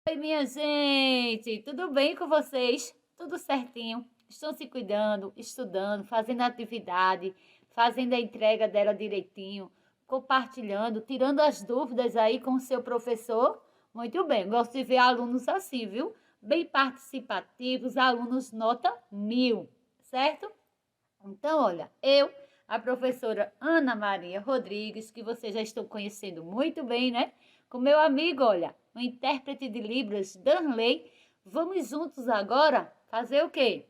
Oi, minha gente, tudo bem com vocês? Tudo certinho? Estão se cuidando, estudando, fazendo atividade, fazendo a entrega dela direitinho, compartilhando, tirando as dúvidas aí com o seu professor? Muito bem, gosto de ver alunos assim, viu? Bem participativos, alunos nota 1000, certo? Então, olha, a professora Ana Maria Rodrigues, que vocês já estão conhecendo muito bem, né? Com meu amigo, olha, o intérprete de Libras, Danley, vamos juntos agora fazer o quê?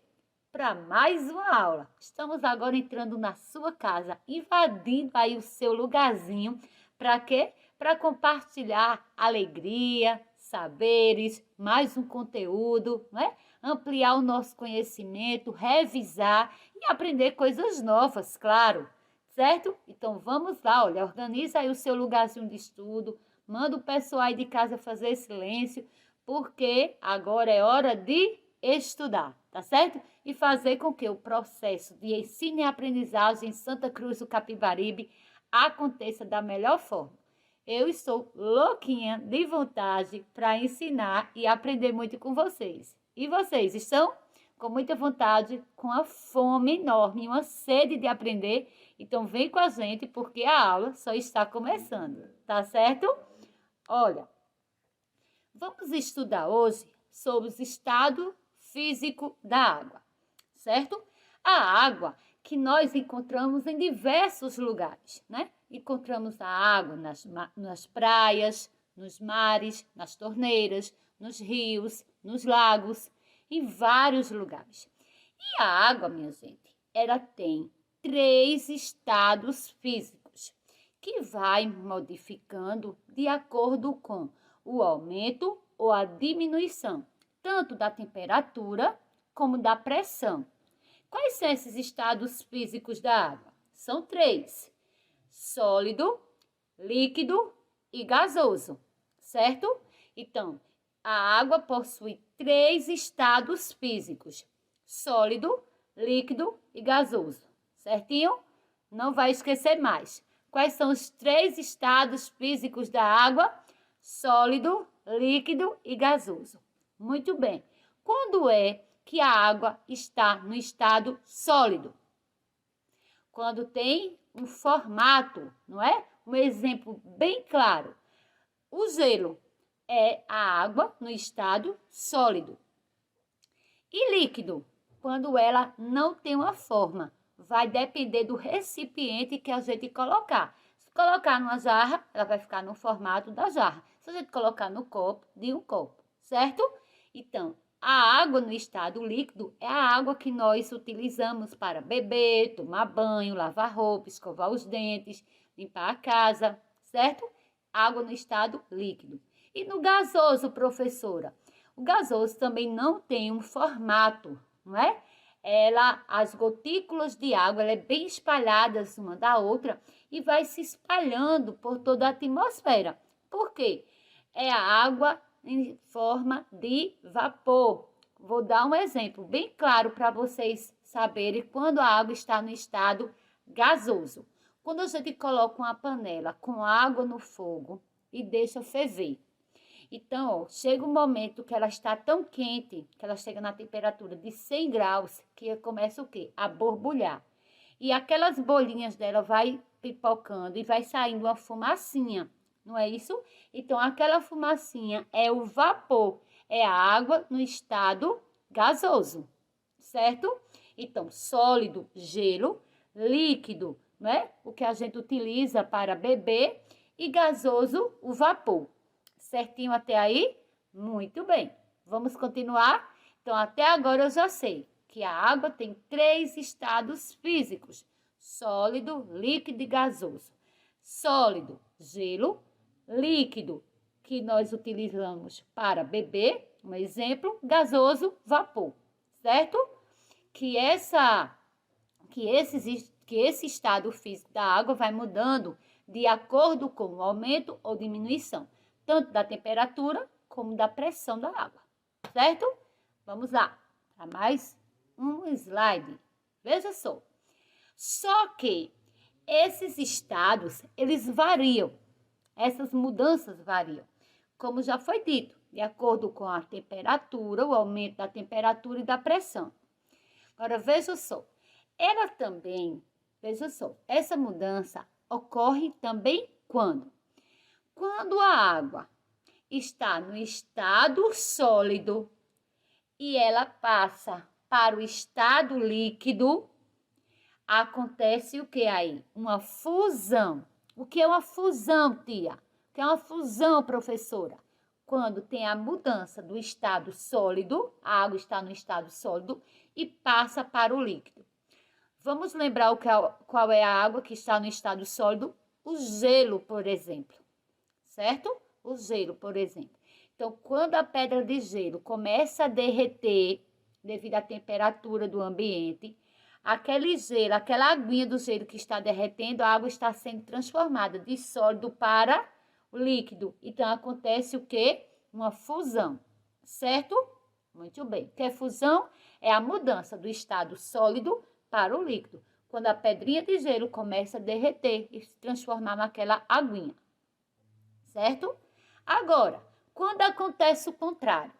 Para mais uma aula. Estamos agora entrando na sua casa, invadindo aí o seu lugarzinho. Para quê? Para compartilhar alegria, saberes, mais um conteúdo, né? Ampliar o nosso conhecimento, revisar e aprender coisas novas, claro, certo? Então vamos lá, olha, organiza aí o seu lugarzinho de estudo, manda o pessoal aí de casa fazer silêncio, porque agora é hora de estudar, tá certo? E fazer com que o processo de ensino e aprendizagem em Santa Cruz do Capibaribe aconteça da melhor forma. Eu estou louquinha de vontade para ensinar e aprender muito com vocês. E vocês estão com muita vontade, com a fome enorme, uma sede de aprender? Então vem com a gente porque a aula só está começando, tá certo? Olha, vamos estudar hoje sobre o estado físico da água, certo? A água que nós encontramos em diversos lugares, né? Encontramos a água nas praias, nos mares, nas torneiras, nos rios, nos lagos, em vários lugares. E a água, minha gente, ela tem 3 estados físicos que vai modificando de acordo com o aumento ou a diminuição, tanto da temperatura como da pressão. Quais são esses estados físicos da água? São 3: sólido, líquido e gasoso, certo? Então, a água possui 3 estados físicos: sólido, líquido e gasoso, certinho? Não vai esquecer mais. Quais são os 3 estados físicos da água? Sólido, líquido e gasoso. Muito bem. Quando é que a água está no estado sólido? Quando tem um formato, não é? Um exemplo bem claro. O gelo é a água no estado sólido. E líquido, quando ela não tem uma forma, vai depender do recipiente que a gente colocar. Se colocar numa jarra, ela vai ficar no formato da jarra. Se a gente colocar no copo, de um copo, certo? Então, a água no estado líquido é a água que nós utilizamos para beber, tomar banho, lavar roupa, escovar os dentes, limpar a casa, certo? Água no estado líquido. E no gasoso, professora? O gasoso também não tem um formato, não é? As gotículas de água, ela é bem espalhadas uma da outra e vai se espalhando por toda a atmosfera. Por quê? É a água em forma de vapor. Vou dar um exemplo bem claro para vocês saberem quando a água está no estado gasoso. Quando a gente coloca uma panela com água no fogo e deixa ferver. Então, ó, chega um momento que ela está tão quente, que ela chega na temperatura de 100 graus, que começa o quê? A borbulhar. E aquelas bolinhas dela vai pipocando e vai saindo uma fumacinha, não é isso? Então, aquela fumacinha é o vapor, é a água no estado gasoso, certo? Então, sólido, gelo, líquido, não é? O que a gente utiliza para beber, e gasoso, o vapor. Certinho até aí? Muito bem. Vamos continuar? Então, até agora eu já sei que a água tem 3 estados físicos: sólido, líquido e gasoso. Sólido, gelo. Líquido, que nós utilizamos para beber, um exemplo. Gasoso, vapor, certo? Que esse estado físico da água vai mudando de acordo com o aumento ou diminuição, tanto da temperatura como da pressão da água, certo? Vamos lá, para mais um slide. Veja só. Só que esses estados, eles variam, essas mudanças variam. Como já foi dito, de acordo com a temperatura, o aumento da temperatura e da pressão. Agora, veja só, essa mudança ocorre também quando? Quando a água está no estado sólido e ela passa para o estado líquido, acontece o que aí? Uma fusão. O que é uma fusão, tia? O que é uma fusão, professora? Quando tem a mudança do estado sólido, a água está no estado sólido e passa para o líquido. Vamos lembrar qual é a água que está no estado sólido? O gelo, por exemplo, certo? O gelo, por exemplo. Então, quando a pedra de gelo começa a derreter, devido à temperatura do ambiente, aquele gelo, aquela aguinha do gelo que está derretendo, a água está sendo transformada de sólido para o líquido. Então, acontece o quê? Uma fusão, certo? Muito bem. O que é fusão? É a mudança do estado sólido para o líquido, quando a pedrinha de gelo começa a derreter e se transformar naquela aguinha, certo? Agora, quando acontece o contrário,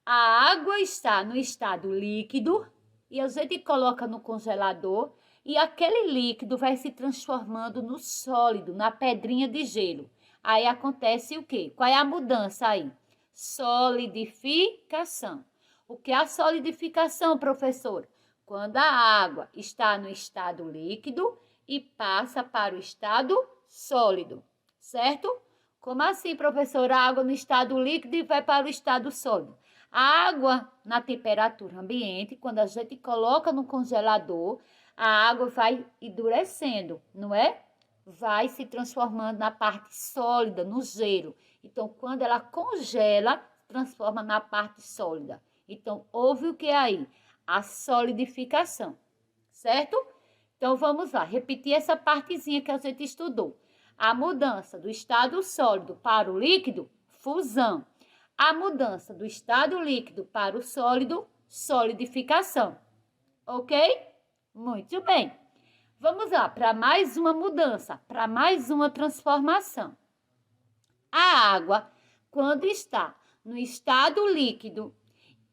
a água está no estado líquido e a gente coloca no congelador e aquele líquido vai se transformando no sólido, na pedrinha de gelo. Aí acontece o quê? Qual é a mudança aí? Solidificação. O que é a solidificação, professor? Quando a água está no estado líquido e passa para o estado sólido, certo? Como assim, professora? A água no estado líquido e vai para o estado sólido. A água na temperatura ambiente, quando a gente coloca no congelador, a água vai endurecendo, não é? Vai se transformando na parte sólida, no gelo. Então, quando ela congela, transforma na parte sólida. Então, houve o que aí? A solidificação, certo? Então, vamos lá, repetir essa partezinha que a gente estudou. A mudança do estado sólido para o líquido, fusão. A mudança do estado líquido para o sólido, solidificação. Ok? Muito bem. Vamos lá, para mais uma mudança, para mais uma transformação. A água, quando está no estado líquido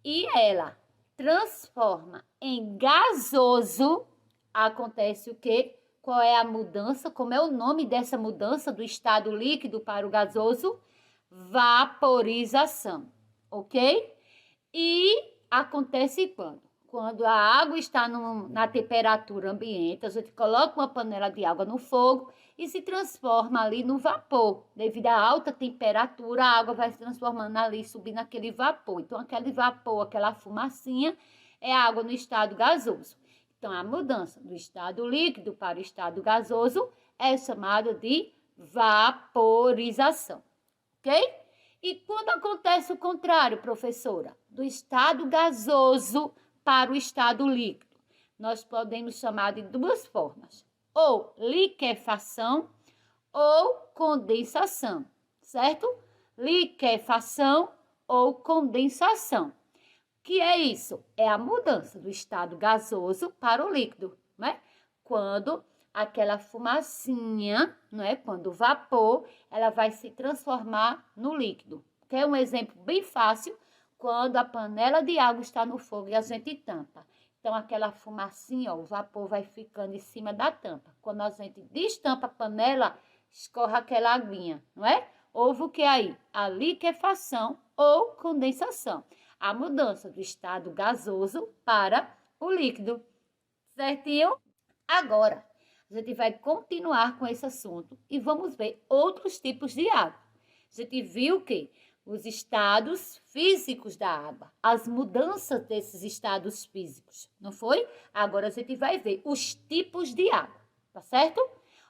e ela transforma em gasoso, acontece o quê? Qual é a mudança? Como é o nome dessa mudança do estado líquido para o gasoso? Vaporização, ok? E acontece quando? Quando a água está na temperatura ambiente, a gente coloca uma panela de água no fogo e se transforma ali no vapor. Devido à alta temperatura, a água vai se transformando ali, subindo aquele vapor. Então, aquele vapor, aquela fumacinha, é a água no estado gasoso. Então, a mudança do estado líquido para o estado gasoso é chamada de vaporização, ok? E quando acontece o contrário, professora, do estado gasoso para o estado líquido, nós podemos chamar de duas formas, ou liquefação ou condensação, certo? Liquefação ou condensação. Que é isso? É a mudança do estado gasoso para o líquido, né? Quando aquela fumacinha, não é? Quando o vapor, ela vai se transformar no líquido. Quer um exemplo bem fácil? Quando a panela de água está no fogo e a gente tampa. Então, aquela fumacinha, ó, o vapor vai ficando em cima da tampa. Quando a gente destampa a panela, escorre aquela aguinha, não é? Houve o que aí? A liquefação ou condensação. A mudança do estado gasoso para o líquido, certinho? Agora, a gente vai continuar com esse assunto e vamos ver outros tipos de água. A gente viu que os estados físicos da água, as mudanças desses estados físicos, não foi? Agora a gente vai ver os tipos de água, tá certo?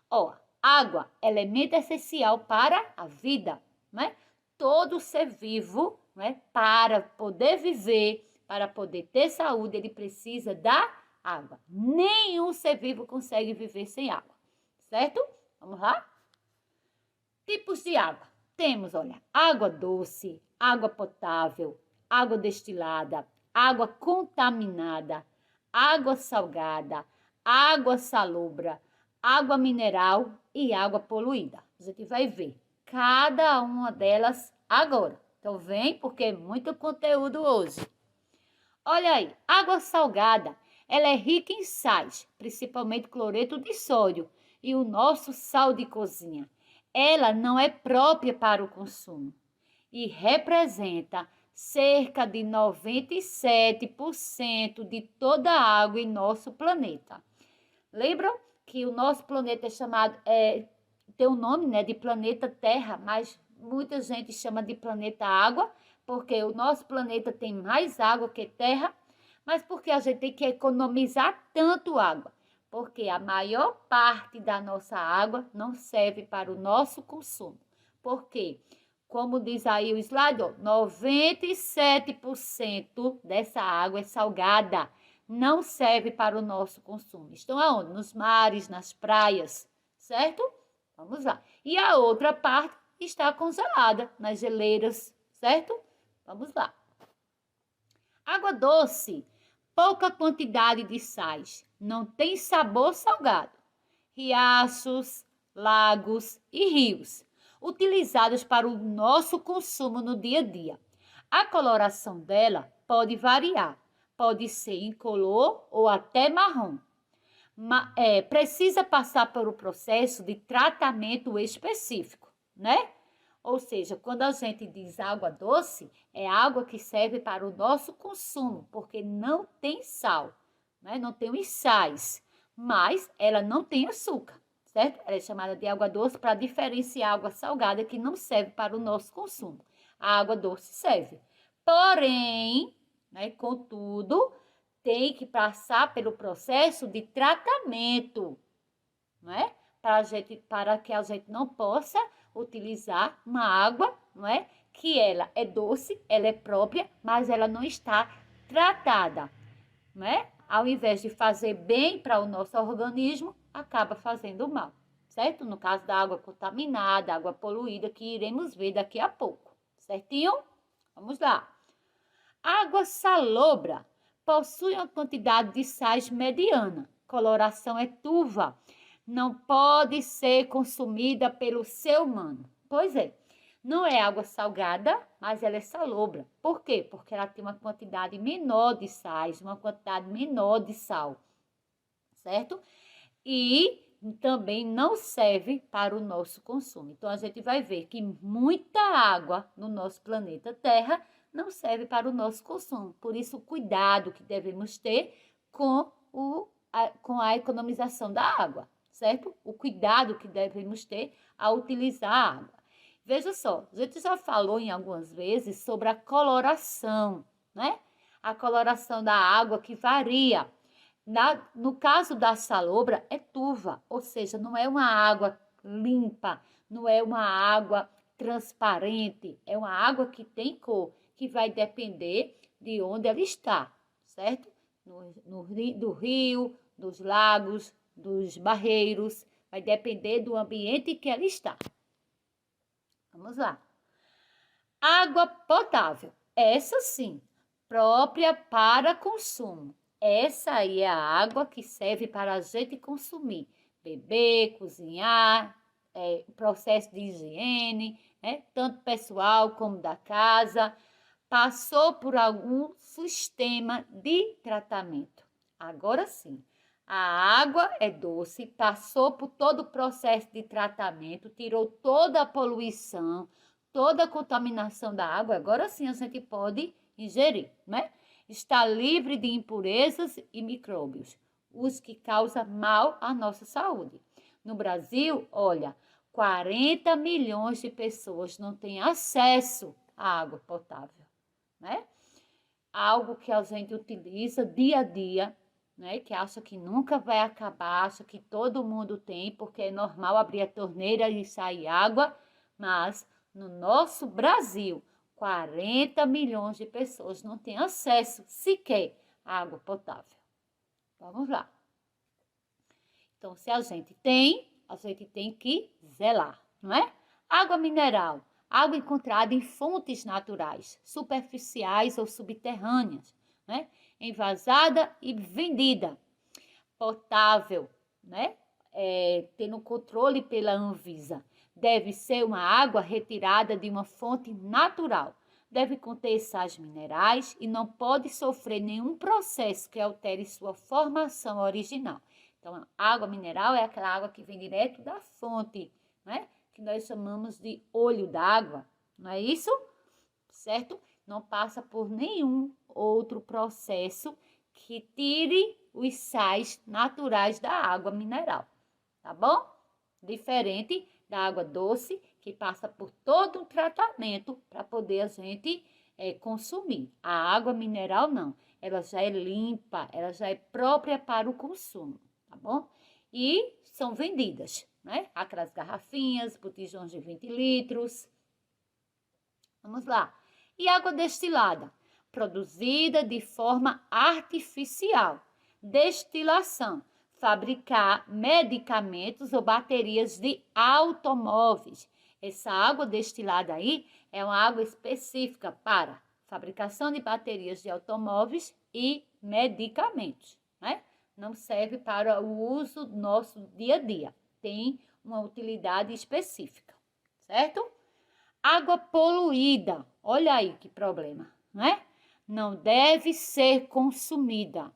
Ó, água, elemento essencial para a vida, né? Todo ser vivo, né, para poder viver, para poder ter saúde, ele precisa da água. Nenhum ser vivo consegue viver sem água, certo? Vamos lá? Tipos de água. Temos, olha, água doce, água potável, água destilada, água contaminada, água salgada, água salobra, água mineral e água poluída. A gente vai ver cada uma delas agora, Então vem porque é muito conteúdo hoje. Olha aí, água salgada, ela é rica em sais, principalmente cloreto de sódio e o nosso sal de cozinha. Ela não é própria para o consumo e representa cerca de 97% de toda a água em nosso planeta. Lembram que o nosso planeta é chamado, tem o nome, né, de planeta Terra, mas muita gente chama de planeta Água, porque o nosso planeta tem mais água que Terra, mas porque a gente tem que economizar tanto água? Porque a maior parte da nossa água não serve para o nosso consumo. Por quê? Como diz aí o slide, 97% dessa água é salgada, não serve para o nosso consumo. Estão aonde? Nos mares, nas praias, certo? Vamos lá. E a outra parte está congelada nas geleiras, certo? Vamos lá. Água doce, pouca quantidade de sais, não tem sabor salgado. Riachos, lagos e rios, utilizados para o nosso consumo no dia a dia. A coloração dela pode variar, pode ser incolor ou até marrom. Precisa passar por um processo de tratamento específico, né? Ou seja, quando a gente diz água doce, é água que serve para o nosso consumo, porque não tem sal, né? Não tem os sais, mas ela não tem açúcar, certo? Ela é chamada de água doce para diferenciar a água salgada que não serve para o nosso consumo. A água doce serve. Porém, né, contudo, tem que passar pelo processo de tratamento, não é? Para que a gente não possa utilizar uma água, não é? Que ela é doce, ela é própria, mas ela não está tratada, não é? Ao invés de fazer bem para o nosso organismo, acaba fazendo mal, certo? No caso da água contaminada, água poluída, que iremos ver daqui a pouco, certinho? Vamos lá. Água salobra possui uma quantidade de sais mediana, coloração é turva, não pode ser consumida pelo ser humano. Pois é, não é água salgada, mas ela é salobra. Por quê? Porque ela tem uma quantidade menor de sais, uma quantidade menor de sal, certo? E também não serve para o nosso consumo. Então, a gente vai ver que muita água no nosso planeta Terra não serve para o nosso consumo. Por isso, o cuidado que devemos ter com a economização da água, certo? O cuidado que devemos ter ao utilizar a água. Veja só, a gente já falou em algumas vezes sobre a coloração, né? A coloração da água que varia. No caso da salobra, é turva, ou seja, não é uma água limpa, não é uma água transparente, é uma água que tem cor, que vai depender de onde ela está, certo? Do rio, dos lagos, dos barreiros, vai depender do ambiente que ela está. Vamos lá. Água potável, essa sim, própria para consumo. Essa aí é a água que serve para a gente consumir, beber, cozinhar, processo de higiene, tanto pessoal como da casa, passou por algum sistema de tratamento. Agora sim, a água é doce, passou por todo o processo de tratamento, tirou toda a poluição, toda a contaminação da água, agora sim a gente pode ingerir, né? Está livre de impurezas e micróbios, os que causam mal à nossa saúde. No Brasil, olha, 40 milhões de pessoas não têm acesso à água potável, né? Algo que a gente utiliza dia a dia, né? Que acha que nunca vai acabar, acha que todo mundo tem, porque é normal abrir a torneira e sair água, mas no nosso Brasil, 40 milhões de pessoas não têm acesso sequer à água potável. Vamos lá. Então, se a gente tem que zelar, não é? Água mineral, água encontrada em fontes naturais, superficiais ou subterrâneas, né? Envasada e vendida. Potável, né? Tendo controle pela Anvisa. Deve ser uma água retirada de uma fonte natural, deve conter sais minerais e não pode sofrer nenhum processo que altere sua formação original. Então, a água mineral é aquela água que vem direto da fonte, né? Que nós chamamos de olho d'água, não é isso? Certo? Não passa por nenhum outro processo que tire os sais naturais da água mineral, tá bom? Diferente da água doce, que passa por todo um tratamento para poder a gente consumir. A água mineral não, ela já é limpa, ela já é própria para o consumo, tá bom? E são vendidas, né? Aquelas garrafinhas, botijões de 20 litros. Vamos lá. E água destilada, produzida de forma artificial. Destilação, fabricar medicamentos ou baterias de automóveis. Essa água destilada aí é uma água específica para fabricação de baterias de automóveis e medicamentos, né? Não serve para o uso do nosso dia a dia. Tem uma utilidade específica, certo? Água poluída, olha aí que problema, não é? Não deve ser consumida.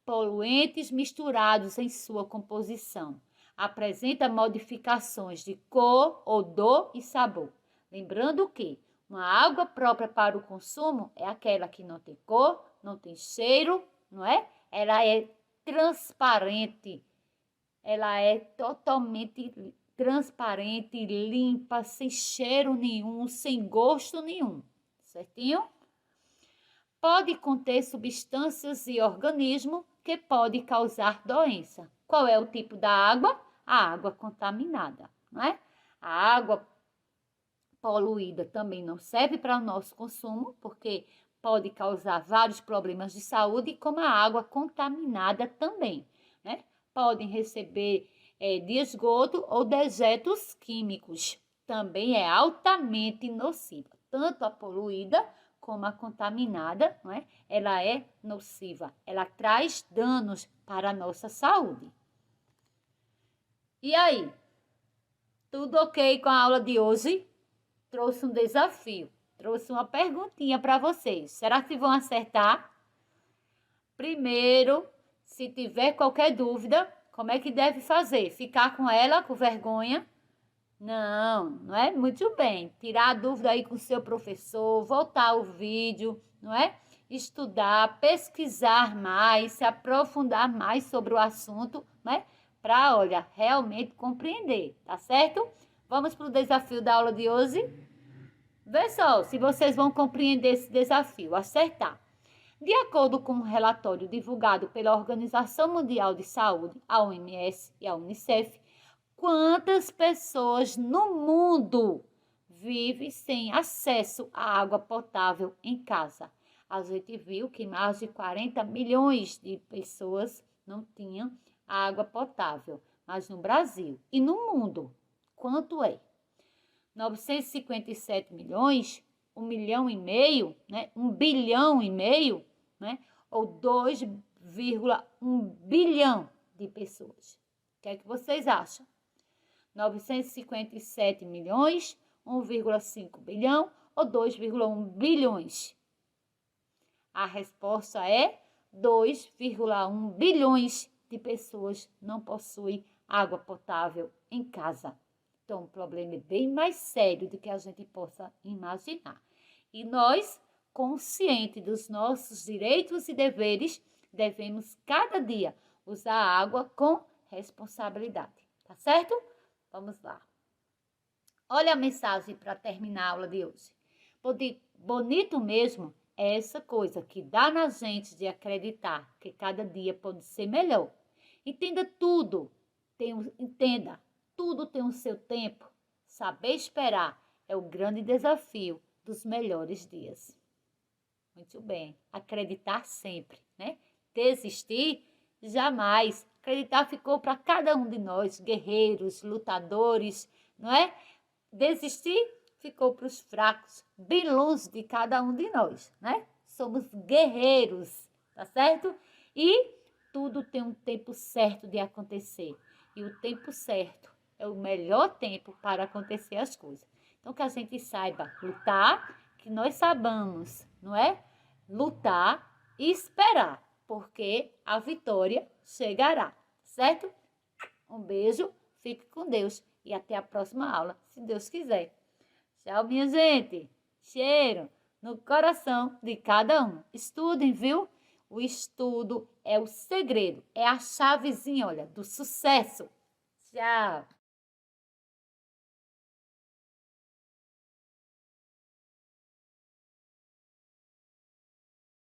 Poluentes misturados em sua composição. Apresenta modificações de cor, odor e sabor. Lembrando que uma água própria para o consumo é aquela que não tem cor, não tem cheiro, não é? Ela é transparente. Ela é totalmente transparente, limpa, sem cheiro nenhum, sem gosto nenhum, certinho? Pode conter substâncias e organismo que pode causar doença. Qual é o tipo da água? A água contaminada, não é? A água poluída também não serve para o nosso consumo, porque pode causar vários problemas de saúde, como a água contaminada também, né? Podem receber de esgoto ou dejetos químicos. Também é altamente nociva, tanto a poluída como a contaminada, não é? Ela é nociva, ela traz danos para a nossa saúde. E aí? Tudo ok com a aula de hoje? Trouxe um desafio, trouxe uma perguntinha para vocês. Será que vão acertar? Primeiro, se tiver qualquer dúvida, como é que deve fazer? Ficar com ela com vergonha? Não, não é? Muito bem. Tirar a dúvida aí com o seu professor, voltar o vídeo, não é? Estudar, pesquisar mais, se aprofundar mais sobre o assunto, né? Para, olha, realmente compreender, tá certo? Vamos para o desafio da aula de hoje? Vê só se vocês vão compreender esse desafio, acertar. De acordo com um relatório divulgado pela Organização Mundial de Saúde, a OMS e a Unicef, quantas pessoas no mundo vivem sem acesso à água potável em casa? A gente viu que mais de 40 milhões de pessoas não tinham água potável, mas no Brasil e no mundo, quanto é? 957 milhões, 1,5 milhão, né? 1,5 bilhão, né? Ou 2,1 bilhão de pessoas. O que é que vocês acham? 957 milhões, 1,5 bilhão ou 2,1 bilhões? A resposta é 2,1 bilhões de pessoas não possuem água potável em casa. Então, o problema é bem mais sério do que a gente possa imaginar. E nós, conscientes dos nossos direitos e deveres, devemos cada dia usar a água com responsabilidade. Tá certo? Vamos lá. Olha a mensagem para terminar a aula de hoje. Bonito mesmo é essa coisa que dá na gente de acreditar que cada dia pode ser melhor. Entenda, tudo tem o seu tempo. Saber esperar é o grande desafio dos melhores dias. Muito bem. Acreditar sempre, né? Desistir, jamais. Acreditar ficou para cada um de nós, guerreiros, lutadores, não é? Desistir ficou para os fracos, bem longe de cada um de nós, né? Somos guerreiros, tá certo? E tudo tem um tempo certo de acontecer. E o tempo certo é o melhor tempo para acontecer as coisas. Então, que a gente saiba lutar, que nós saibamos, não é? Lutar e esperar, porque a vitória chegará, certo? Um beijo, fique com Deus e até a próxima aula, se Deus quiser. Tchau, minha gente. Cheiro no coração de cada um. Estudem, viu? O estudo é o segredo, é a chavezinha, olha, do sucesso. Tchau.